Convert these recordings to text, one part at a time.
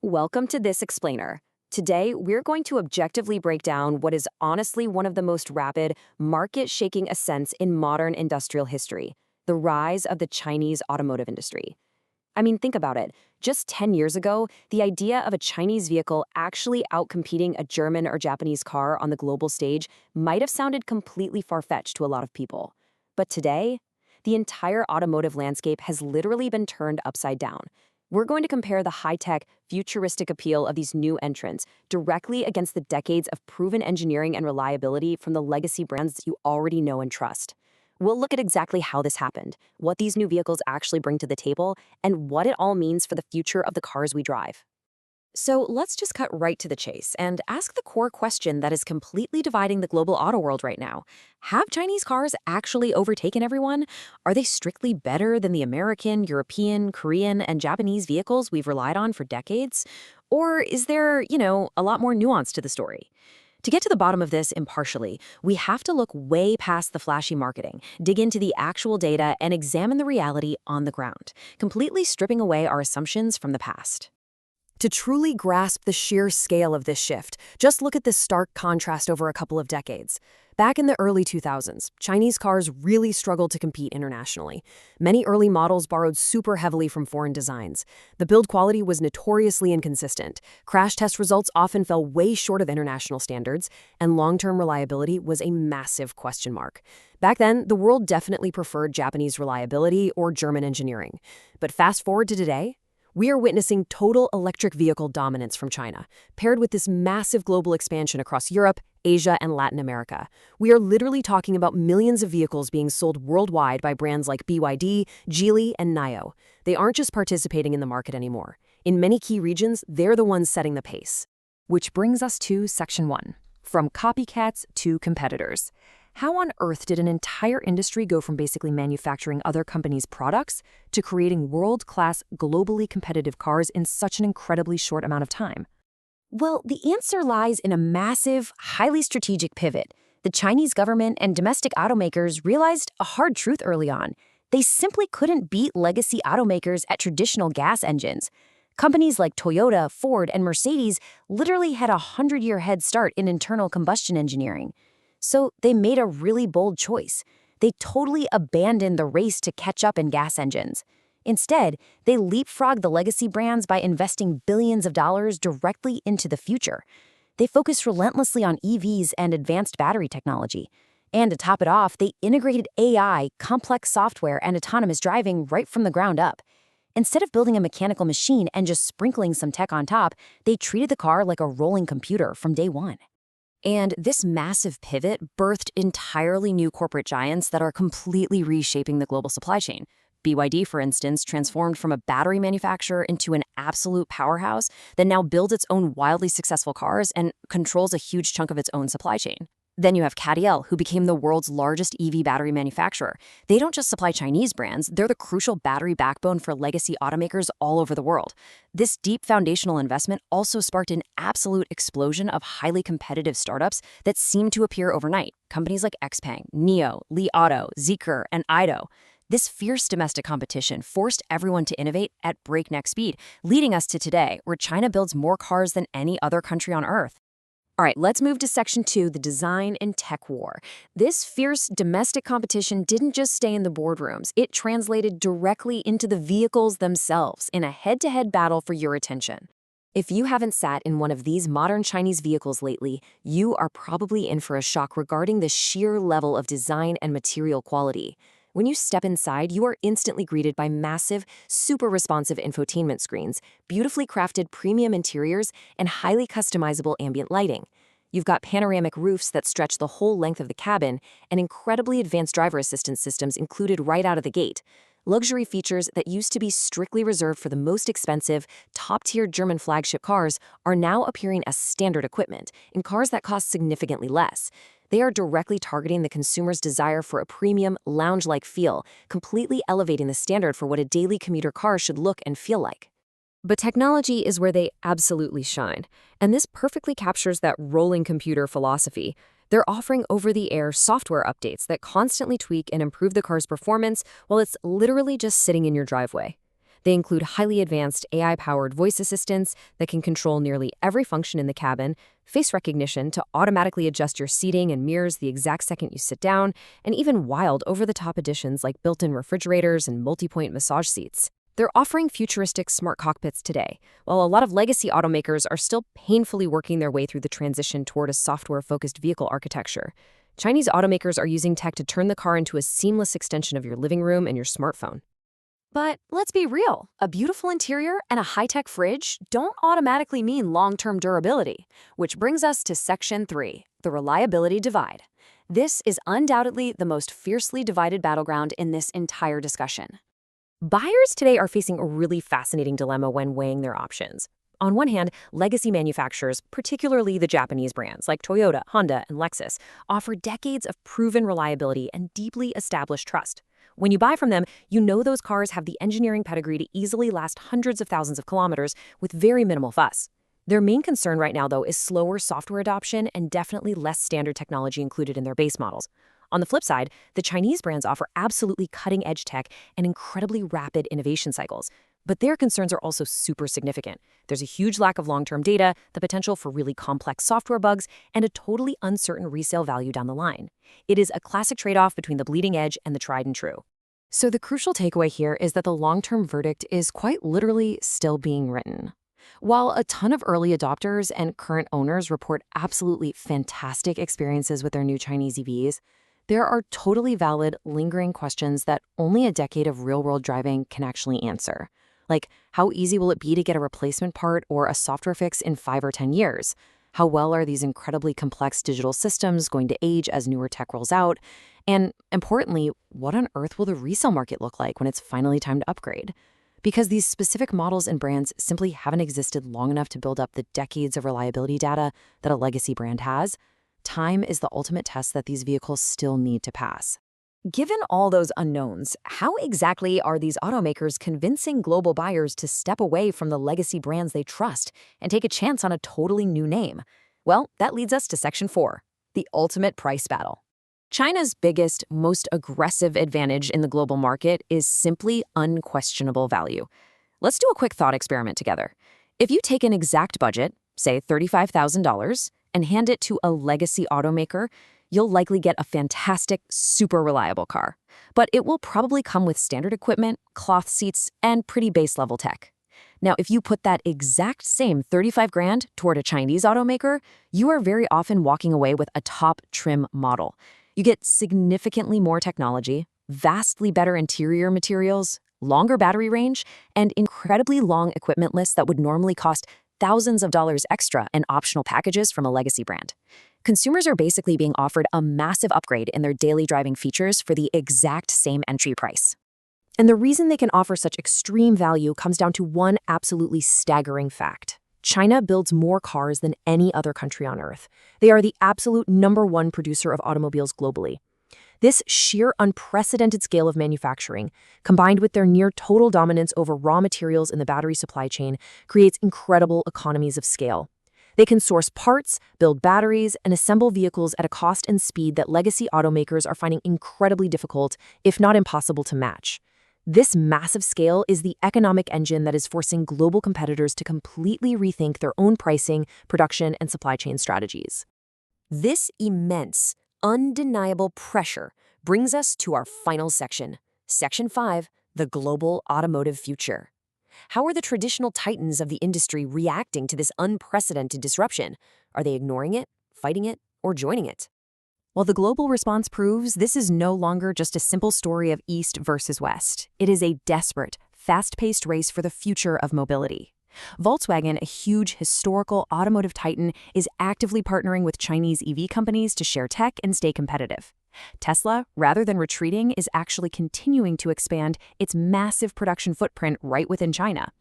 Welcome to This Explainer. Today, we're going to objectively break down what is honestly one of the most rapid, market-shaking ascents in modern industrial history, the rise of the Chinese automotive industry. I mean, think about it. Just 10 years ago, the idea of a Chinese vehicle actually outcompeting a German or Japanese car on the global stage might have sounded completely far-fetched to a lot of people. But today, the entire automotive landscape has literally been turned upside down. We're going to compare the high-tech, futuristic appeal of these new entrants directly against the decades of proven engineering and reliability from the legacy brands you already know and trust. We'll look at exactly how this happened, what these new vehicles actually bring to the table, and what it all means for the future of the cars we drive. So let's just cut right to the chase and ask the core question that is completely dividing the global auto world right now. Have Chinese cars actually overtaken everyone? Are they strictly better than the American, European, Korean, and Japanese vehicles we've relied on for decades? Or is there, a lot more nuance to the story? To get to the bottom of this impartially, we have to look way past the flashy marketing, dig into the actual data, and examine the reality on the ground, completely stripping away our assumptions from the past. To truly grasp the sheer scale of this shift, just look at this stark contrast over a couple of decades. Back in the early 2000s, Chinese cars really struggled to compete internationally. Many early models borrowed super heavily from foreign designs. The build quality was notoriously inconsistent. Crash test results often fell way short of international standards, and long-term reliability was a massive question mark. Back then, the world definitely preferred Japanese reliability or German engineering. But fast forward to today, we are witnessing total electric vehicle dominance from China, paired with this massive global expansion across Europe, Asia, and Latin America. We are literally talking about millions of vehicles being sold worldwide by brands like BYD, Geely, and NIO. They aren't just participating in the market anymore. In many key regions, they're the ones setting the pace. Which brings us to Section 1, from copycats to competitors. How on earth did an entire industry go from basically manufacturing other companies' products to creating world-class, globally competitive cars in such an incredibly short amount of time? Well, the answer lies in a massive, highly strategic pivot. The Chinese government and domestic automakers realized a hard truth early on. They simply couldn't beat legacy automakers at traditional gas engines. Companies like Toyota, Ford, and Mercedes literally had a 100-year head start in internal combustion engineering. So they made a really bold choice. They totally abandoned the race to catch up in gas engines. Instead, they leapfrogged the legacy brands by investing billions of dollars directly into the future. They focused relentlessly on EVs and advanced battery technology. And to top it off, they integrated AI, complex software, and autonomous driving right from the ground up. Instead of building a mechanical machine and just sprinkling some tech on top, they treated the car like a rolling computer from day one. And this massive pivot birthed entirely new corporate giants that are completely reshaping the global supply chain. BYD, for instance, transformed from a battery manufacturer into an absolute powerhouse that now builds its own wildly successful cars and controls a huge chunk of its own supply chain. Then you have CATL, who became the world's largest EV battery manufacturer. They don't just supply Chinese brands, they're the crucial battery backbone for legacy automakers all over the world. This deep foundational investment also sparked an absolute explosion of highly competitive startups that seemed to appear overnight. Companies like XPeng, NIO, Li Auto, Zeekr, and Ido. This fierce domestic competition forced everyone to innovate at breakneck speed, leading us to today, where China builds more cars than any other country on Earth. All right, let's move to Section 2, the design and tech war. This fierce domestic competition didn't just stay in the boardrooms. It translated directly into the vehicles themselves in a head-to-head battle for your attention. If you haven't sat in one of these modern Chinese vehicles lately, you are probably in for a shock regarding the sheer level of design and material quality. When you step inside, you are instantly greeted by massive, super responsive infotainment screens, beautifully crafted premium interiors, and highly customizable ambient lighting. You've got panoramic roofs that stretch the whole length of the cabin, and incredibly advanced driver assistance systems included right out of the gate. Luxury features that used to be strictly reserved for the most expensive, top-tier German flagship cars are now appearing as standard equipment in cars that cost significantly less. They are directly targeting the consumer's desire for a premium, lounge-like feel, completely elevating the standard for what a daily commuter car should look and feel like. But technology is where they absolutely shine, and this perfectly captures that rolling computer philosophy. They're offering over-the-air software updates that constantly tweak and improve the car's performance while it's literally just sitting in your driveway. They include highly advanced AI-powered voice assistants that can control nearly every function in the cabin, face recognition to automatically adjust your seating and mirrors the exact second you sit down, and even wild over-the-top additions like built-in refrigerators and multi-point massage seats. They're offering futuristic smart cockpits today, while a lot of legacy automakers are still painfully working their way through the transition toward a software-focused vehicle architecture. Chinese automakers are using tech to turn the car into a seamless extension of your living room and your smartphone. But let's be real, a beautiful interior and a high-tech fridge don't automatically mean long-term durability, which brings us to Section 3, the reliability divide. This is undoubtedly the most fiercely divided battleground in this entire discussion. Buyers today are facing a really fascinating dilemma when weighing their options. On one hand, legacy manufacturers, particularly the Japanese brands like Toyota, Honda, and Lexus, offer decades of proven reliability and deeply established trust. When you buy from them, you know those cars have the engineering pedigree to easily last hundreds of thousands of kilometers with very minimal fuss. Their main concern right now, though, is slower software adoption and definitely less standard technology included in their base models. On the flip side, the Chinese brands offer absolutely cutting-edge tech and incredibly rapid innovation cycles. But their concerns are also super significant. There's a huge lack of long-term data, the potential for really complex software bugs, and a totally uncertain resale value down the line. It is a classic trade-off between the bleeding edge and the tried and true. So the crucial takeaway here is that the long-term verdict is quite literally still being written. While a ton of early adopters and current owners report absolutely fantastic experiences with their new Chinese EVs, there are totally valid, lingering questions that only a decade of real-world driving can actually answer. Like, how easy will it be to get a replacement part or a software fix in 5 or 10 years? How well are these incredibly complex digital systems going to age as newer tech rolls out? And importantly, what on earth will the resale market look like when it's finally time to upgrade? Because these specific models and brands simply haven't existed long enough to build up the decades of reliability data that a legacy brand has, time is the ultimate test that these vehicles still need to pass. Given all those unknowns, how exactly are these automakers convincing global buyers to step away from the legacy brands they trust and take a chance on a totally new name? Well, that leads us to Section 4, the ultimate price battle. China's biggest, most aggressive advantage in the global market is simply unquestionable value. Let's do a quick thought experiment together. If you take an exact budget, say $35,000, and hand it to a legacy automaker, you'll likely get a fantastic, super reliable car. But it will probably come with standard equipment, cloth seats, and pretty base-level tech. Now, if you put that exact same 35 grand toward a Chinese automaker, you are very often walking away with a top trim model. You get significantly more technology, vastly better interior materials, longer battery range, and incredibly long equipment lists that would normally cost thousands of dollars extra in optional packages from a legacy brand. Consumers are basically being offered a massive upgrade in their daily driving features for the exact same entry price. And the reason they can offer such extreme value comes down to one absolutely staggering fact. China builds more cars than any other country on Earth. They are the absolute #1 producer of automobiles globally. This sheer unprecedented scale of manufacturing, combined with their near total dominance over raw materials in the battery supply chain, creates incredible economies of scale. They can source parts, build batteries, and assemble vehicles at a cost and speed that legacy automakers are finding incredibly difficult, if not impossible, to match. This massive scale is the economic engine that is forcing global competitors to completely rethink their own pricing, production, and supply chain strategies. This immense, undeniable pressure brings us to our final section, Section 5, the global automotive future. How are the traditional titans of the industry reacting to this unprecedented disruption? Are they ignoring it, fighting it, or joining it? Well, the global response proves this is no longer just a simple story of East versus West. It is a desperate, fast-paced race for the future of mobility. Volkswagen, a huge historical automotive titan, is actively partnering with Chinese EV companies to share tech and stay competitive. Tesla, rather than retreating, is actually continuing to expand its massive production footprint right within China.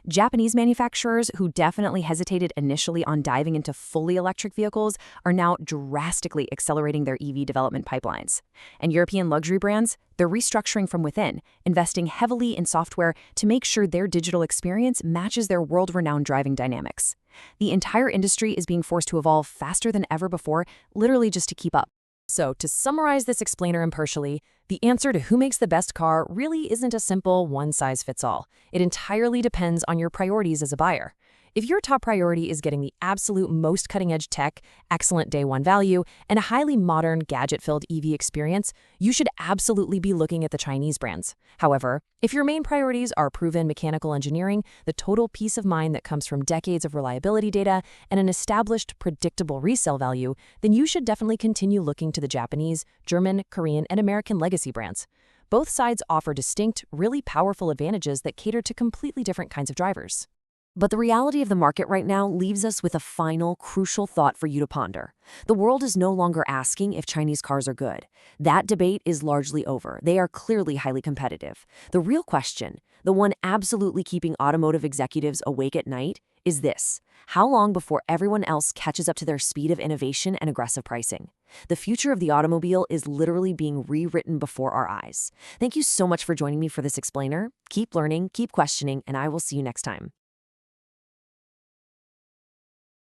Japanese manufacturers who definitely hesitated initially on diving into fully electric vehicles are now drastically accelerating their EV development pipelines. And European luxury brands, they're restructuring from within, investing heavily in software to make sure their digital experience matches their world-renowned driving dynamics. The entire industry is being forced to evolve faster than ever before, literally just to keep up. So, to summarize this explainer impartially, the answer to who makes the best car really isn't a simple one-size-fits-all. It entirely depends on your priorities as a buyer. If your top priority is getting the absolute most cutting-edge tech, excellent day-one value, and a highly modern, gadget-filled EV experience, you should absolutely be looking at the Chinese brands. However, if your main priorities are proven mechanical engineering, the total peace of mind that comes from decades of reliability data, and an established, predictable resale value, then you should definitely continue looking to the Japanese, German, Korean, and American legacy brands. Both sides offer distinct, really powerful advantages that cater to completely different kinds of drivers. But the reality of the market right now leaves us with a final, crucial thought for you to ponder. The world is no longer asking if Chinese cars are good. That debate is largely over. They are clearly highly competitive. The real question, the one absolutely keeping automotive executives awake at night, is this: how long before everyone else catches up to their speed of innovation and aggressive pricing? The future of the automobile is literally being rewritten before our eyes. Thank you so much for joining me for this explainer. Keep learning, keep questioning, and I will see you next time.